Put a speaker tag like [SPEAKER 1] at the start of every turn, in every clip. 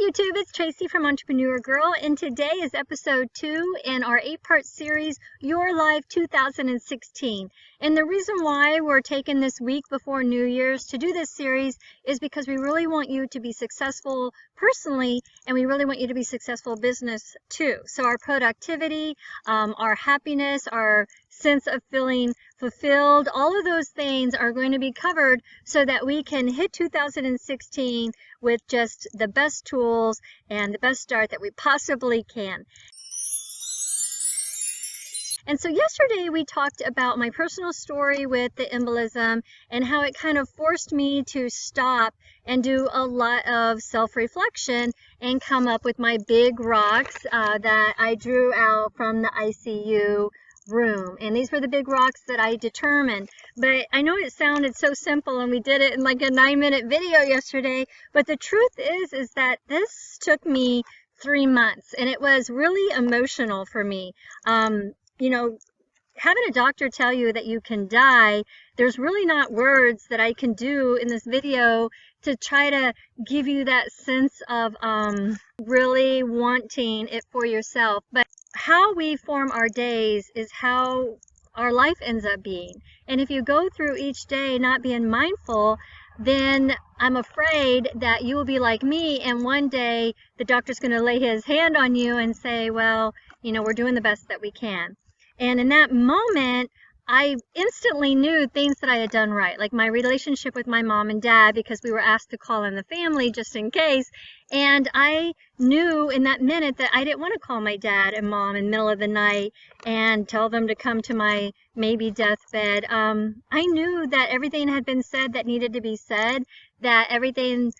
[SPEAKER 1] Hey YouTube, it's Tracy from Entrepreneur Girl, and today is episode 2 in our 8-part series, Your Life 2016. And the reason why we're taking this week before New Year's to do this series is because we really want you to be successful personally, and we really want you to be successful business too. So our productivity, our happiness, our sense of feeling fulfilled, all of those things are going to be covered so that we can hit 2016 with just the best tools and the best start that we possibly can. And so yesterday we talked about my personal story with the embolism and how it kind of forced me to stop and do a lot of self-reflection and come up with my big rocks that I drew out from the ICU room. And these were the big rocks that I determined. But I know it sounded so simple and we did it in like a 9-minute video yesterday, but the truth is that this took me 3 months and it was really emotional for me. You know, having a doctor tell you that you can die, there's really not words that I can do in this video to try to give you that sense of really wanting it for yourself. But how we form our days is how our life ends up being. And if you go through each day not being mindful, then I'm afraid that you will be like me, and one day the doctor's going to lay his hand on you and say, well, you know, we're doing the best that we can. And in that moment, I instantly knew things that I had done right, like my relationship with my mom and dad, because we were asked to call in the family just in case. And I knew in that minute that I didn't want to call my dad and mom in the middle of the night and tell them to come to my maybe deathbed. I knew that everything had been said that needed to be said, that everything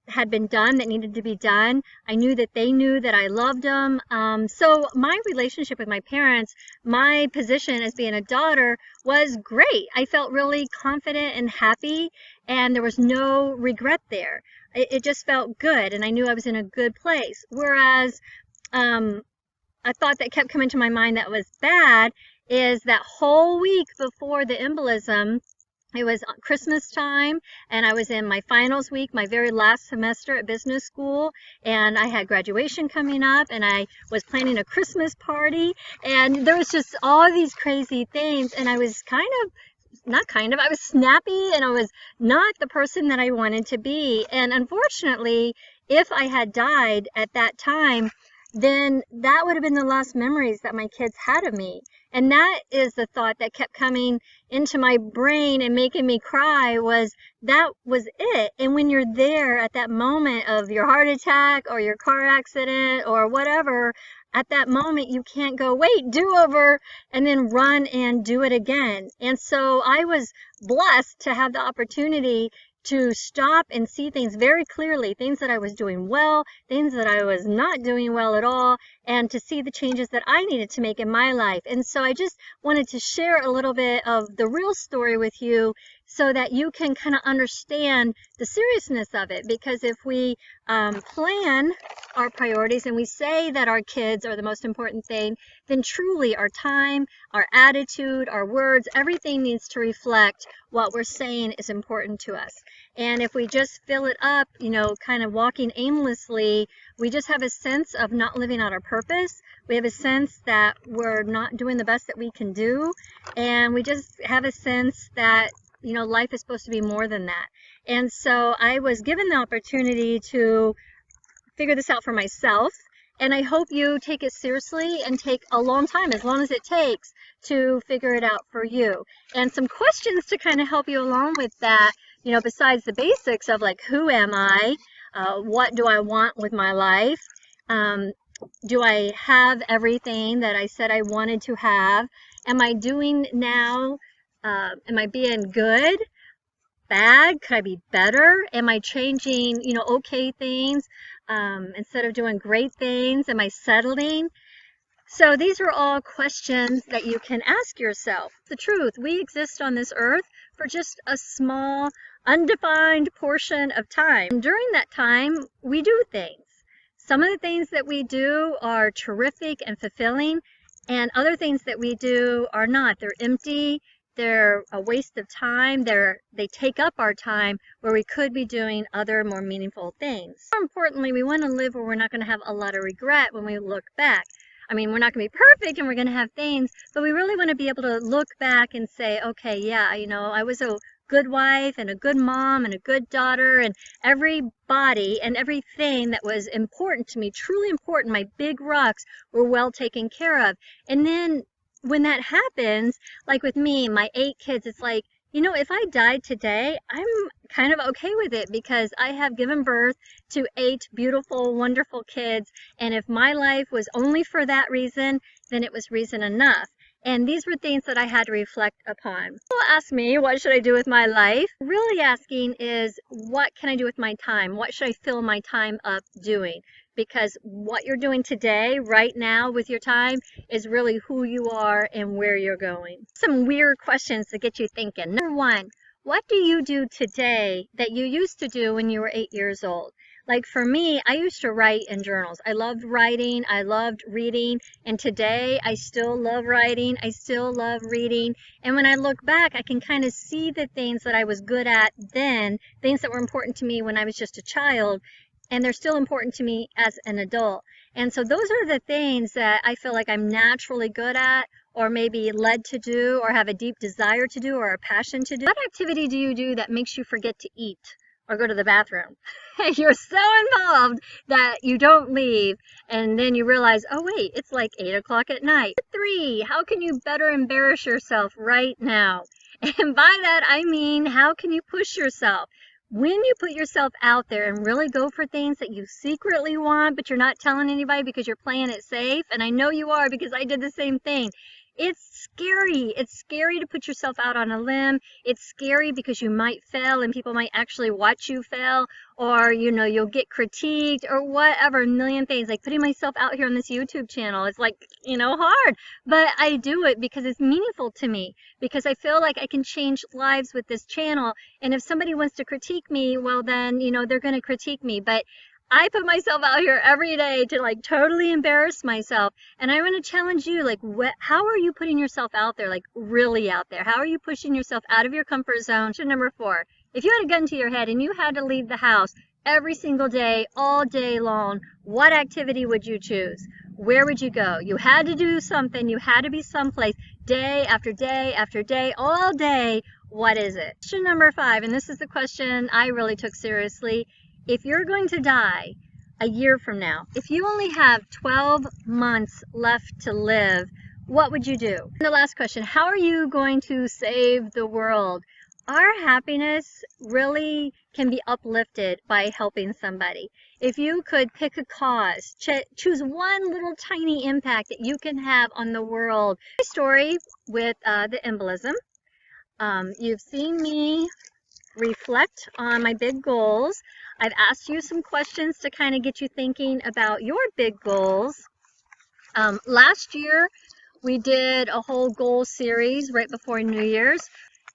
[SPEAKER 1] had been done that needed to be done. I knew that they knew that I loved them. So my relationship with my parents, my position as being a daughter was great. I felt really confident and happy, and there was no regret there. It just felt good, and I knew I was in a good place. Whereas a thought that kept coming to my mind that was bad is that whole week before the embolism, it was Christmas time, and I was in my finals week, my very last semester at business school, and I had graduation coming up, and I was planning a Christmas party, and there was just all these crazy things, and I was I was snappy, and I was not the person that I wanted to be. And unfortunately, if I had died at that time, then that would have been the last memories that my kids had of me. And that is the thought that kept coming into my brain and making me cry, was that was it. And when you're there at that moment of your heart attack or your car accident or whatever, at that moment you can't go, wait, do over, and then run and do it again. And so I was blessed to have the opportunity to stop and see things very clearly, things that I was doing well, things that I was not doing well at all, and to see the changes that I needed to make in my life. And so I just wanted to share a little bit of the real story with you so that you can kind of understand the seriousness of it. Because if we plan our priorities and we say that our kids are the most important thing, then truly our time, our attitude, our words, everything needs to reflect what we're saying is important to us. And if we just fill it up, you know, kind of walking aimlessly, we just have a sense of not living out our purpose. We have a sense that we're not doing the best that we can do. And we just have a sense that, you know, life is supposed to be more than that. And so I was given the opportunity to figure this out for myself. And I hope you take it seriously and take a long time, as long as it takes, to figure it out for you. And some questions to kind of help you along with that, you know, besides the basics of like, who am I? What do I want with my life? Do I have everything that I said I wanted to have? Am I doing now? Am I being good? Bad? Could I be better? Am I changing, you know, okay things instead of doing great things? Am I settling? So these are all questions that you can ask yourself. The truth, we exist on this earth for just a small, undefined portion of time. During that time, we do things. Some of the things that we do are terrific and fulfilling, and other things that we do are not. They're empty, they're a waste of time. They take up our time where we could be doing other more meaningful things. More importantly, we want to live where we're not going to have a lot of regret when we look back. I mean, we're not going to be perfect and we're going to have things, but we really want to be able to look back and say, okay, yeah, you know, I was a good wife and a good mom and a good daughter, and everybody and everything that was important to me, truly important, my big rocks, were well taken care of. And then when that happens, like with me, my 8 kids, it's like, you know, if I died today, I'm kind of okay with it because I have given birth to 8 beautiful, wonderful kids. And if my life was only for that reason, then it was reason enough. And these were things that I had to reflect upon. People ask me, what should I do with my life? Really asking is, what can I do with my time? What should I fill my time up doing? Because what you're doing today, right now with your time, is really who you are and where you're going. Some weird questions to get you thinking. Number 1, what do you do today that you used to do when you were 8 years old? Like for me, I used to write in journals. I loved writing, I loved reading, and today I still love writing, I still love reading. And when I look back, I can kind of see the things that I was good at then, things that were important to me when I was just a child, and they're still important to me as an adult. And so those are the things that I feel like I'm naturally good at, or maybe led to do, or have a deep desire to do, or a passion to do. What activity do you do that makes you forget to eat or go to the bathroom? You're so involved that you don't leave, and then you realize, oh wait, it's like 8 o'clock at night. 3, how can you better embarrass yourself right now? And by that I mean, how can you push yourself? When you put yourself out there and really go for things that you secretly want, but you're not telling anybody because you're playing it safe, and I know you are because I did the same thing. It's scary. It's scary to put yourself out on a limb. It's scary because you might fail and people might actually watch you fail, or, you know, you'll get critiqued or whatever, a million things. Like putting myself out here on this YouTube channel, it's like, you know, hard, but I do it because it's meaningful to me, because I feel like I can change lives with this channel. And if somebody wants to critique me, well then, you know, they're going to critique me. But I put myself out here every day to like totally embarrass myself. And I want to challenge you, like, how are you putting yourself out there, like really out there? How are you pushing yourself out of your comfort zone? Number 4, if you had a gun to your head and you had to leave the house every single day, all day long, what activity would you choose? Where would you go? You had to do something. You had to be someplace day after day after day, all day. What is it? Question number 5, and this is the question I really took seriously. If you're going to die a year from now, if you only have 12 months left to live, what would you do? And the last question, how are you going to save the world? Our happiness really can be uplifted by helping somebody. If you could pick a cause, choose one little tiny impact that you can have on the world. My story with the embolism, you've seen me reflect on my big goals. I've asked you some questions to kind of get you thinking about your big goals. Last year, we did a whole goal series right before New Year's.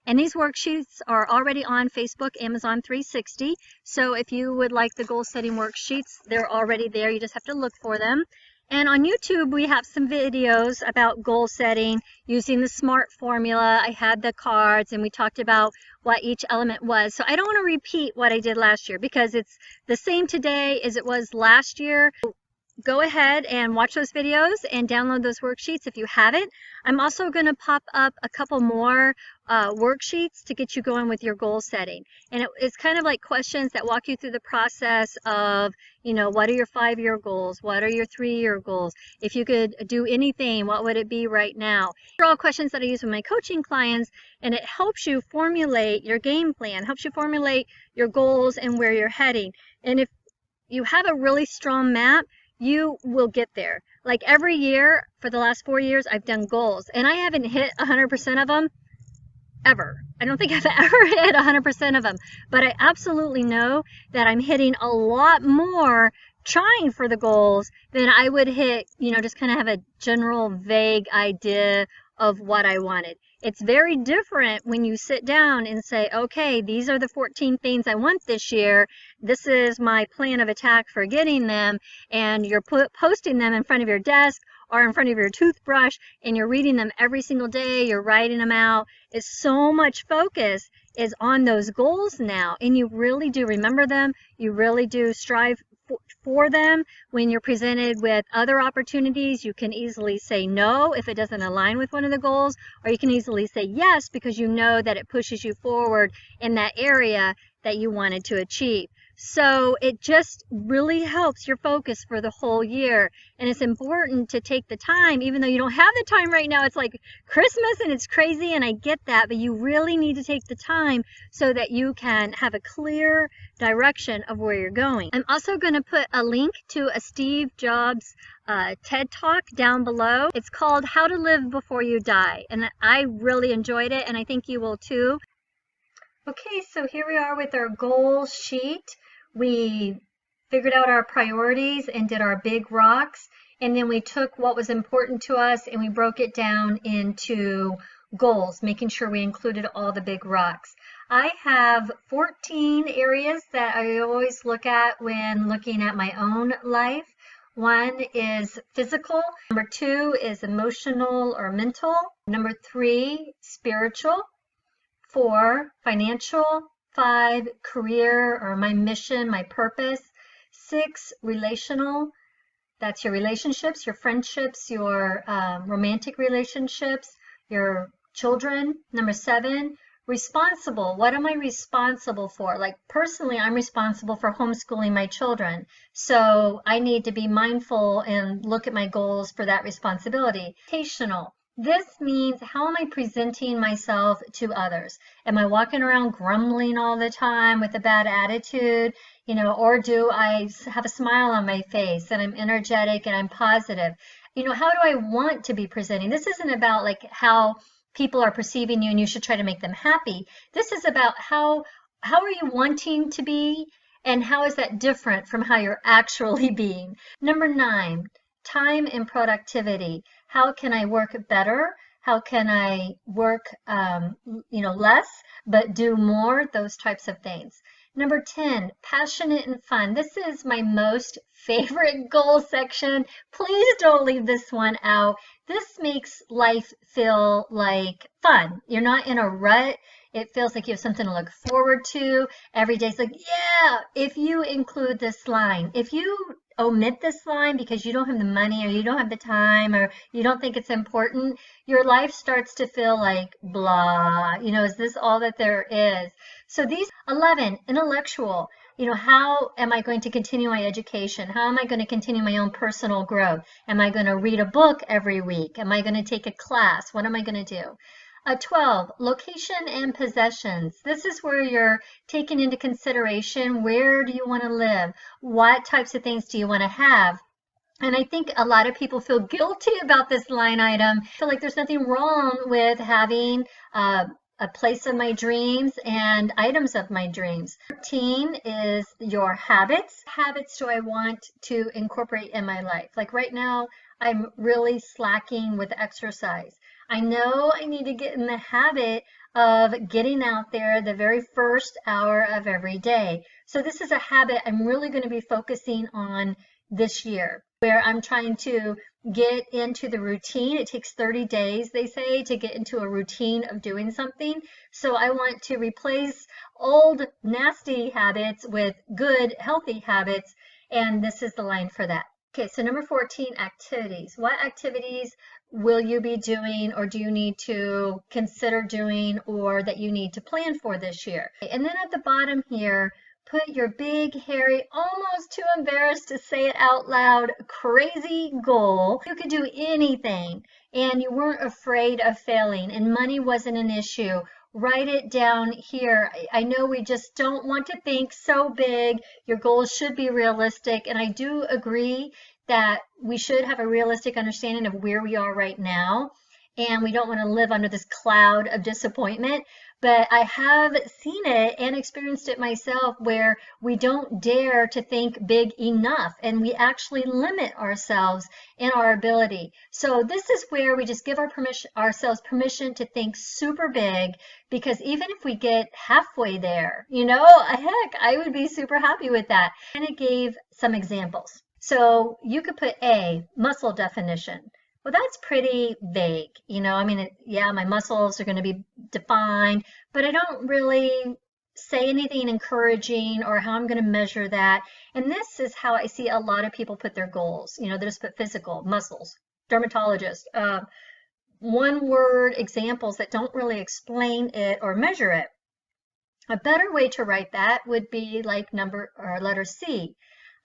[SPEAKER 1] And these worksheets are already on Facebook, Amazon 360. So if you would like the goal setting worksheets, they're already there. You just have to look for them. And on YouTube, we have some videos about goal setting using the SMART formula. I had the cards and we talked about what each element was. So I don't want to repeat what I did last year because it's the same today as it was last year. Go ahead and watch those videos and download those worksheets if you haven't. I'm also going to pop up a couple more worksheets to get you going with your goal setting. And it's kind of like questions that walk you through the process of, you know, what are your 5-year goals? What are your 3-year goals? If you could do anything, what would it be right now? These are all questions that I use with my coaching clients, and it helps you formulate your game plan, helps you formulate your goals and where you're heading. And if you have a really strong map, you will get there. Like every year for the last 4 years, I've done goals and I haven't hit 100% of them ever. I don't think I've ever hit 100% of them, but I absolutely know that I'm hitting a lot more trying for the goals than I would hit, you know, just kind of have a general vague idea of what I wanted. It's very different when you sit down and say, okay, these are the 14 things I want this year. This is my plan of attack for getting them. And you're posting them in front of your desk are in front of your toothbrush and you're reading them every single day, you're writing them out. It's so much focus is on those goals now, and you really do remember them. You really do strive for them. When you're presented with other opportunities, you can easily say no if it doesn't align with one of the goals, or you can easily say yes because you know that it pushes you forward in that area that you wanted to achieve. So it just really helps your focus for the whole year. And it's important to take the time, even though you don't have the time right now. It's like Christmas and it's crazy, and I get that, but you really need to take the time so that you can have a clear direction of where you're going. I'm also going to put a link to a Steve Jobs TED Talk down below. It's called How to Live Before You Die, and I really enjoyed it, and I think you will too. Okay, so here we are with our goals sheet. We figured out our priorities and did our big rocks, and then we took what was important to us and we broke it down into goals, making sure we included all the big rocks. I have 14 areas that I always look at when looking at my own life. One is physical. Number 2 is emotional or mental. Number 3, spiritual. 4, financial. 5, career or my mission, my purpose. 6, relational. That's your relationships, your friendships, your romantic relationships, your children. Number 7, responsible. What am I responsible for? Like personally, I'm responsible for homeschooling my children. So I need to be mindful and look at my goals for that responsibility. Educational. This means, how am I presenting myself to others? Am I walking around grumbling all the time with a bad attitude? Or do I have a smile on my face and I'm energetic and I'm positive? How do I want to be presenting? This isn't about like how people are perceiving you and you should try to make them happy. This is about how are you wanting to be, and how is that different from how you're actually being? Number 9, time and productivity. How can I work better? How can I work, less, but do more? Those types of things. Number 10, passionate and fun. This is my most favorite goal section. Please don't leave this one out. This makes life feel like fun. You're not in a rut. It feels like you have something to look forward to. Every day's like, yeah, if you include this line. If you omit this line because you don't have the money or you don't have the time or you don't think it's important, your life starts to feel like blah. Is this all that there is? So these 11, intellectual. How am I going to continue my education? How am I going to continue my own personal growth? Am I going to read a book every week? Am I going to take a class? What am I going to do? 12, location and possessions. This is where you're taking into consideration, where do you want to live? What types of things do you want to have? And I think a lot of people feel guilty about this line item. I feel like there's nothing wrong with having a place of my dreams and items of my dreams. 13 is your habits. Habits do I want to incorporate in my life? Like right now, I'm really slacking with exercise. I know I need to get in the habit of getting out there the very first hour of every day. So this is a habit I'm really going to be focusing on this year, where I'm trying to get into the routine. It takes 30 days, they say, to get into a routine of doing something. So I want to replace old nasty habits with good healthy habits, and this is the line for that. Okay, so number 14, activities. What activities will you be doing, or do you need to consider doing, or that you need to plan for this year? And then at the bottom here, put your big, hairy, almost too embarrassed to say it out loud, crazy goal. You could do anything, and you weren't afraid of failing, and money wasn't an issue. Write it down here. I know we just don't want to think so big. Your goals should be realistic, and I do agree that we should have a realistic understanding of where we are right now, and we don't want to live under this cloud of disappointment. But I have seen it and experienced it myself, where we don't dare to think big enough, and we actually limit ourselves in our ability. So this is where we just give ourselves permission to think super big, because even if we get halfway there, heck, I would be super happy with that. And it gave some examples. So you could put A, muscle definition. Well, that's pretty vague. I mean, yeah, my muscles are going to be defined, but I don't really say anything encouraging or how I'm going to measure that. And this is how I see a lot of people put their goals. They just put physical, muscles, dermatologist, one word examples that don't really explain it or measure it. A better way to write that would be like letter C.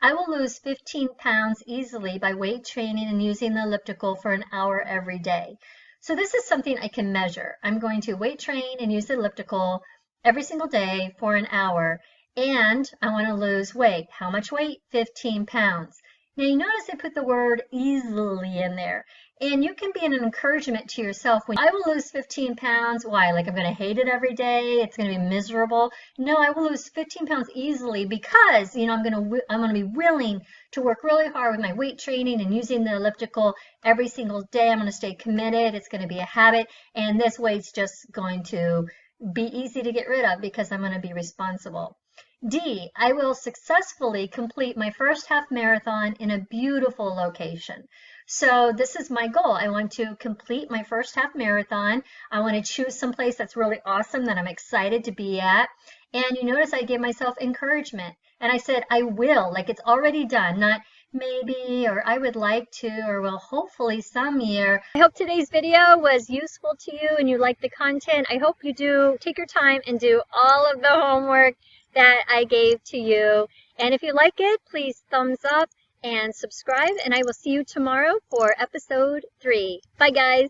[SPEAKER 1] I will lose 15 pounds easily by weight training and using the elliptical for an hour every day. So this is something I can measure. I'm going to weight train and use the elliptical every single day for an hour. And I want to lose weight. How much weight? 15 pounds. Now you notice I put the word easily in there. And you can be an encouragement to yourself when I will lose 15 pounds. Why? Like I'm going to hate it every day. It's going to be miserable. No, I will lose 15 pounds easily because, I'm going to be willing to work really hard with my weight training and using the elliptical every single day. I'm going to stay committed. It's going to be a habit. And this weight's just going to be easy to get rid of because I'm going to be responsible. D, I will successfully complete my first half marathon in a beautiful location. So this is my goal. I want to complete my first half marathon. I want to choose someplace that's really awesome that I'm excited to be at. And you notice I gave myself encouragement. And I said, I will, like it's already done, not maybe, or I would like to, or will hopefully some year. I hope today's video was useful to you and you like the content. I hope you do take your time and do all of the homework that I gave to you. And if you like it, please thumbs up and subscribe, and I will see you tomorrow for episode 3. Bye, guys.